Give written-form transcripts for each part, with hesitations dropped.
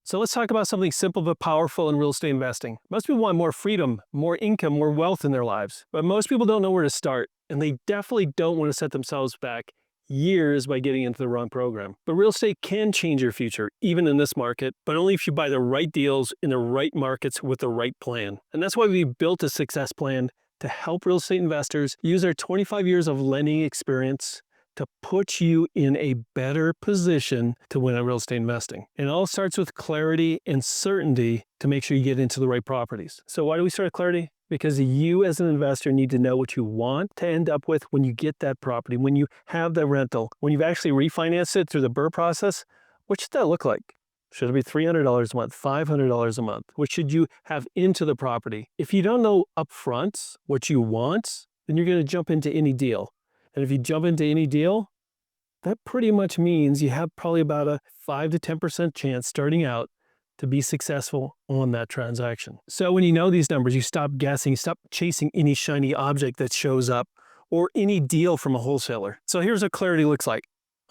So let's talk about something simple but powerful in real estate investing. Most people want more freedom, more income, more wealth in their lives, but most people don't know where to start, and they definitely don't want to set themselves back years by getting into the wrong program. But real estate can change your future, even in this market, but only if you buy the right deals in the right markets with the right plan. And that's why we built a success plan to help real estate investors use our 25 years of lending experience to put you in a better position to win at real estate investing. And it all starts with clarity and certainty to make sure you get into the right properties. So why do we start with clarity? Because you as an investor need to know what you want to end up with when you get that property, when you have the rental, when you've actually refinanced it through the BRRRR process. What should that look like? Should it be $300 a month, $500 a month? What should you have into the property? If you don't know upfront what you want, then you're going to jump into any deal. And if you jump into any deal, that pretty much means you have probably about a 5 to 10% chance starting out to be successful on that transaction. So when you know these numbers, you stop guessing, stop chasing any shiny object that shows up or any deal from a wholesaler. So here's what clarity looks like.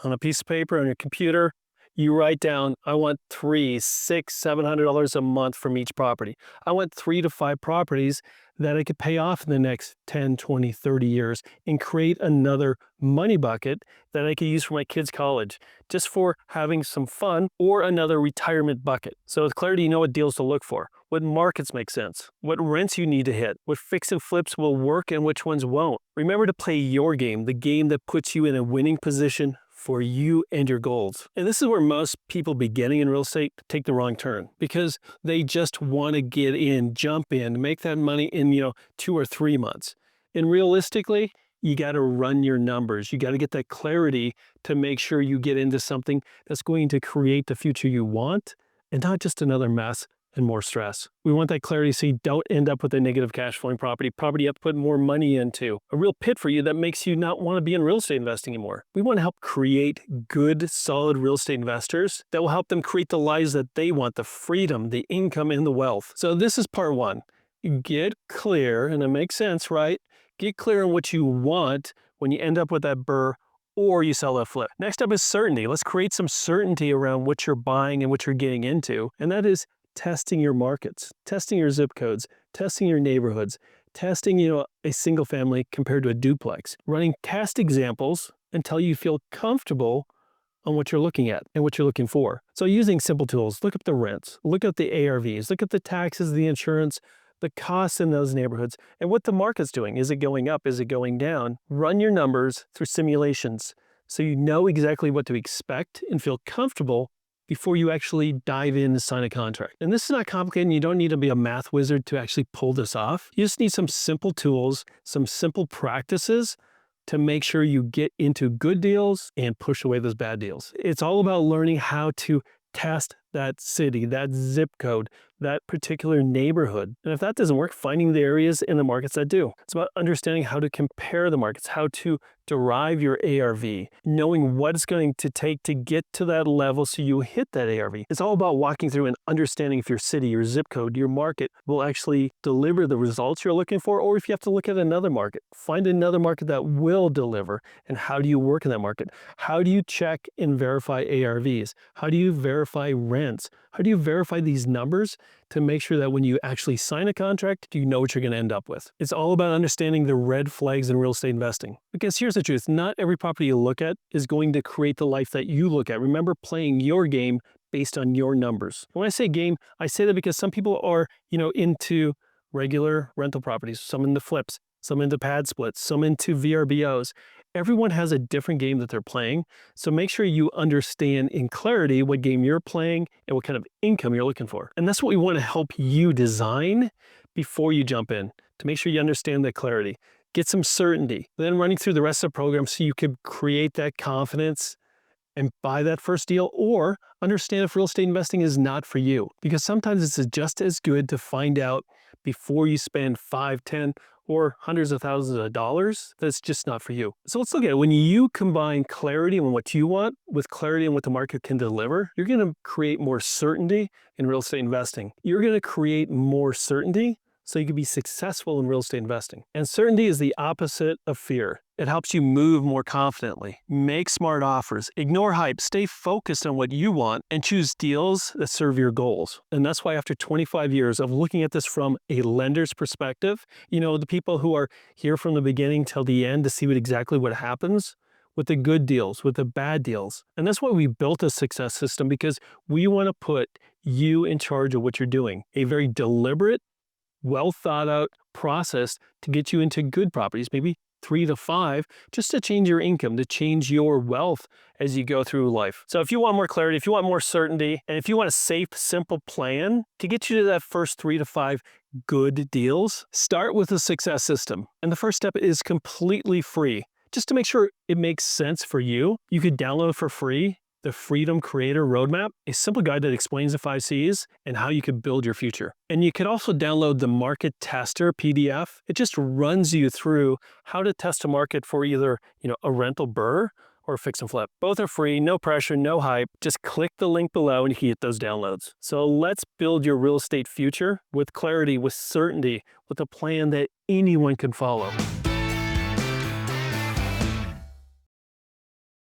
On a piece of paper, on your computer, you write down, I want $300, $600, $700 a month from each property. I want 3 to 5 properties that I could pay off in the next 10, 20, 30 years and create another money bucket that I could use for my kids' college, just for having some fun, or another retirement bucket. So with clarity, you know what deals to look for, what markets make sense, what rents you need to hit, what fix and flips will work and which ones won't. Remember to play your game, the game that puts you in a winning position for you and your goals. And this is where most people beginning in real estate take the wrong turn, because they just want to get in, jump in, make that money in 2 or 3 months. And realistically, you got to run your numbers. You got to get that clarity to make sure you get into something that's going to create the future you want and not just another mess and more stress. We want that clarity so you don't end up with a negative cash flowing property you have to put more money into, a real pit for you that makes you not want to be in real estate investing anymore. We want to help create good, solid real estate investors that will help them create the lives that they want, the freedom, the income, and the wealth. So this is part 1. Get clear, and it makes sense, right? Get clear on what you want when you end up with that BRRRR or you sell that flip. Next up is certainty. Let's create some certainty around what you're buying and what you're getting into, and that is testing your markets, testing your zip codes, testing your neighborhoods, testing, a single family compared to a duplex, running test examples until you feel comfortable on what you're looking at and what you're looking for. So using simple tools, look up the rents, look up the ARVs, look at the taxes, the insurance, the costs in those neighborhoods, and what the market's doing. Is it going up? Is it going down? Run your numbers through simulations so you know exactly what to expect and feel comfortable before you actually dive in and sign a contract. And this is not complicated, and you don't need to be a math wizard to actually pull this off. You just need some simple tools, some simple practices to make sure you get into good deals and push away those bad deals. It's all about learning how to test that city, that zip code, that particular neighborhood. And if that doesn't work, finding the areas in the markets that do. It's about understanding how to compare the markets, how to derive your ARV, knowing what it's going to take to get to that level so you hit that ARV. It's all about walking through and understanding if your city, your zip code, your market will actually deliver the results you're looking for, or if you have to look at another market. Find another market that will deliver, and how do you work in that market? How do you check and verify ARVs? How do you verify rents? How do you verify these numbers to make sure that when you actually sign a contract, you know what you're going to end up with? It's all about understanding the red flags in real estate investing. Because here's the truth, not every property you look at is going to create the life that you look at. Remember, playing your game based on your numbers. When I say game, I say that because some people are, into regular rental properties, some into flips, some into pad splits, some into VRBOs. Everyone has a different game that they're playing. So make sure you understand in clarity what game you're playing and what kind of income you're looking for. And that's what we want to help you design before you jump in, to make sure you understand that clarity. Get some certainty, then running through the rest of the program so you can create that confidence and buy that first deal, or understand if real estate investing is not for you. Because sometimes it's just as good to find out before you spend 5, 10, or hundreds of thousands of dollars that it's just not for you. So let's look at it. When you combine clarity on what you want with clarity on what the market can deliver, you're going to create more certainty in real estate investing. You're going to create more certainty so you can be successful in real estate investing. And certainty is the opposite of fear. It helps you move more confidently, make smart offers, ignore hype, stay focused on what you want, and choose deals that serve your goals. And that's why after 25 years of looking at this from a lender's perspective, the people who are here from the beginning till the end to see exactly what happens with the good deals, with the bad deals. And that's why we built a success system, because we want to put you in charge of what you're doing. A very deliberate, well thought out process to get you into good properties, maybe 3 to 5, just to change your income, to change your wealth as you go through life. So if you want more clarity, if you want more certainty, and if you want a safe, simple plan to get you to that first 3 to 5 good deals, start with a success system. And the first step is completely free. Just to make sure it makes sense for you, you could download for free the Freedom Creator Roadmap, a simple guide that explains the 5 C's and how you can build your future. And you could also download the Market Tester PDF. It just runs you through how to test a market for either, a rental BRRRR or a fix and flip. Both are free, no pressure, no hype. Just click the link below and you can get those downloads. So let's build your real estate future with clarity, with certainty, with a plan that anyone can follow.